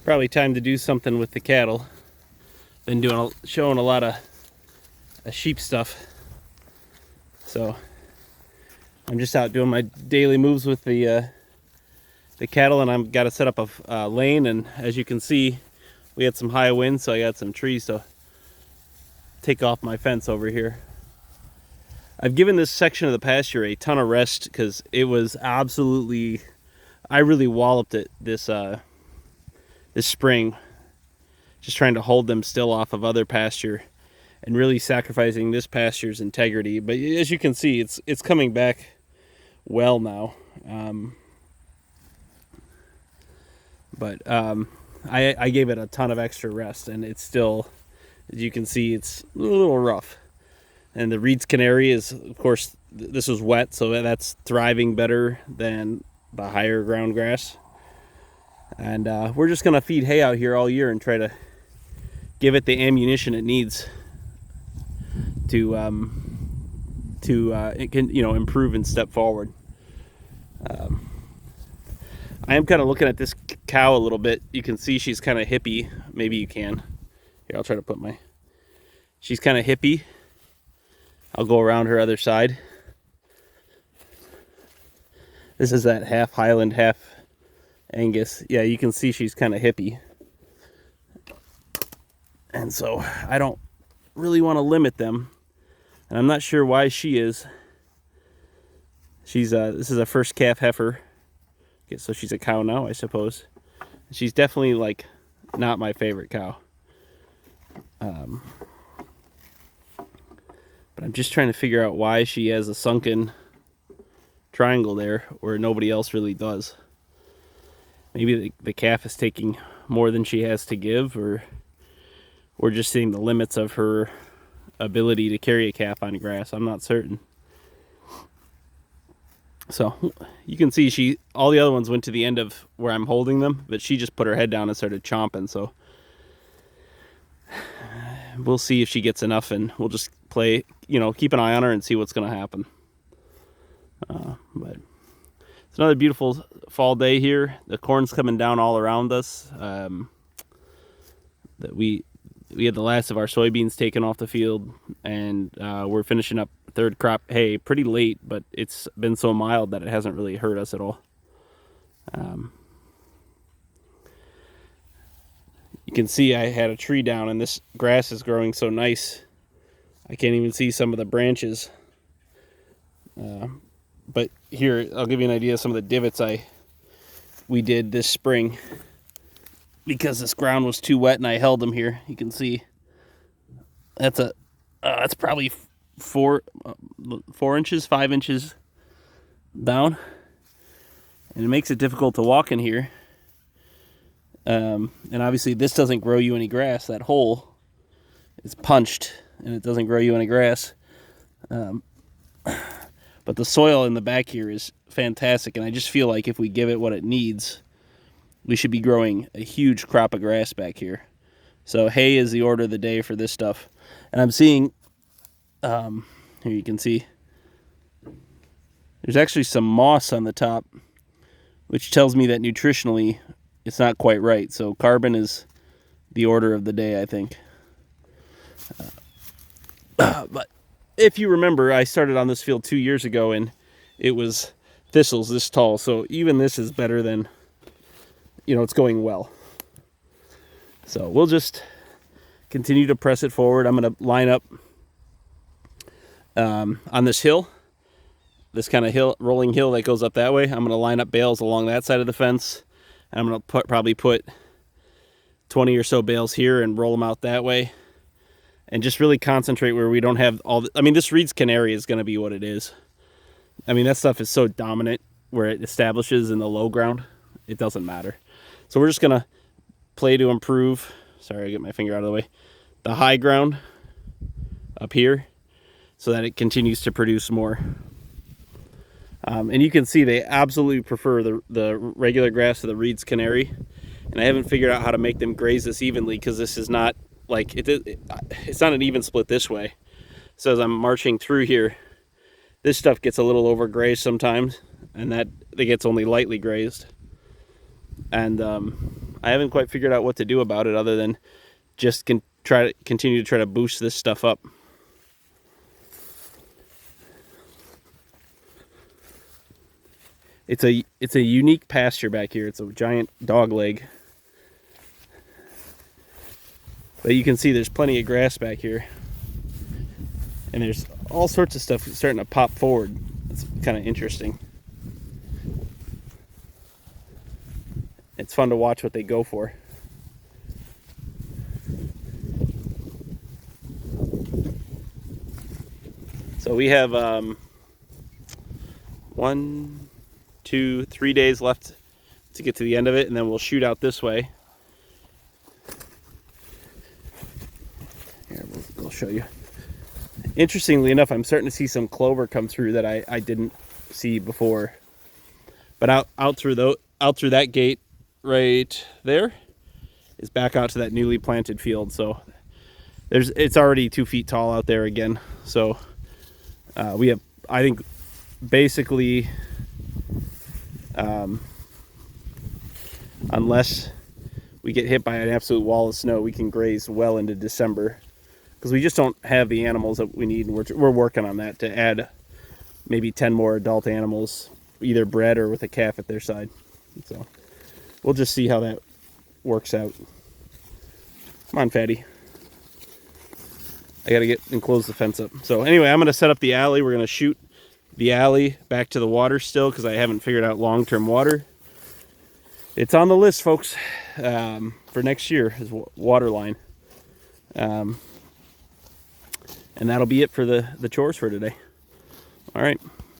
Probably time to do something with the cattle. Been showing a lot of sheep stuff. So I'm just out doing my daily moves with the cattle, and I've got to set up a lane. And as you can see, we had some high winds, so I got some trees to take off my fence over here. I've given this section of the pasture a ton of rest because it was absolutely, I really walloped it this spring, just trying to hold them still off of other pasture and really sacrificing this pasture's integrity. But as you can see, it's coming back well now. I gave it a ton of extra rest, and it's still, as you can see, it's a little rough. And the Reed's Canary is, of course, this was wet, so that's thriving better than the higher ground grass. And we're just going to feed hay out here all year and try to give it the ammunition it needs to it can, improve and step forward. I am kind of looking at this cow a little bit. You can see she's kind of hippie. Maybe you can. Here, I'll try to put she's kind of hippie. I'll go around her other side. This is that half Highland, half Angus. Yeah, you can see she's kind of hippie. And so I don't really want to limit them. And I'm not sure why she is. This is a first calf heifer. Okay, so she's a cow now, I suppose. She's definitely like not my favorite cow. But I'm just trying to figure out why she has a sunken triangle there where nobody else really does. Maybe the calf is taking more than she has to give, or we're just seeing the limits of her ability to carry a calf on grass. I'm not certain. So you can see all the other ones went to the end of where I'm holding them, but she just put her head down and started chomping. So we'll see if she gets enough, and we'll just play, keep an eye on her and see what's going to happen. But it's another beautiful fall day here. The corn's coming down all around us. That we had the last of our soybeans taken off the field, and we're finishing up third crop hay pretty late, but it's been so mild that it hasn't really hurt us at all. You can see I had a tree down, and this grass is growing so nice I can't even see some of the branches. But here, I'll give you an idea of some of the divots we did this spring because this ground was too wet, and I held them here. You can see that's probably 4 inches, 5 inches down, and it makes it difficult to walk in here. And obviously this doesn't grow you any grass. That hole is punched and it doesn't grow you any grass. But the soil in the back here is fantastic, and I just feel like if we give it what it needs, we should be growing a huge crop of grass back here. So hay is the order of the day for this stuff. And I'm seeing, here you can see, there's actually some moss on the top, which tells me that nutritionally it's not quite right. So carbon is the order of the day, I think. But if you remember, I started on this field 2 years ago, and it was thistles this tall. So even this is better than, it's going well. So we'll just continue to press it forward. I'm going to line up on this hill, this kind of rolling hill that goes up that way. I'm going to line up bales along that side of the fence. And I'm going to probably put 20 or so bales here and roll them out that way. And just really concentrate where we don't have this Reed's Canary is going to be what it is. That stuff is so dominant where it establishes in the low ground. It doesn't matter. So we're just going to play to improve. Sorry, I get my finger out of the way. The high ground up here so that it continues to produce more. And you can see they absolutely prefer the regular grass to the Reed's Canary. And I haven't figured out how to make them graze this evenly, because this is not like it's not an even split this way. So as I'm marching through here, this stuff gets a little overgrazed sometimes, and that it gets only lightly grazed. And I haven't quite figured out what to do about it other than just continue to try to boost this stuff up. It's a unique pasture back here. It's a giant dog leg. But you can see there's plenty of grass back here. And there's all sorts of stuff starting to pop forward. It's kind of interesting. It's fun to watch what they go for. So we have 1, 2, 3 days left to get to the end of it, and then we'll shoot out this way. Here, we'll show you. Interestingly enough, I'm starting to see some clover come through that I didn't see before. But out through that gate right there is back out to that newly planted field. So it's already 2 feet tall out there again. So we have, I think, basically, unless we get hit by an absolute wall of snow, we can graze well into December, because we just don't have the animals that we need, and we're working on that to add maybe 10 more adult animals, either bred or with a calf at their side. So we'll just see how that works out. Come on, Fatty. I gotta get and close the fence up. So anyway, I'm gonna set up the alley. We're gonna shoot the alley back to the water still, because I haven't figured out long-term water. It's on the list, folks, for next year is water line. And that'll be it for the chores for today. All right.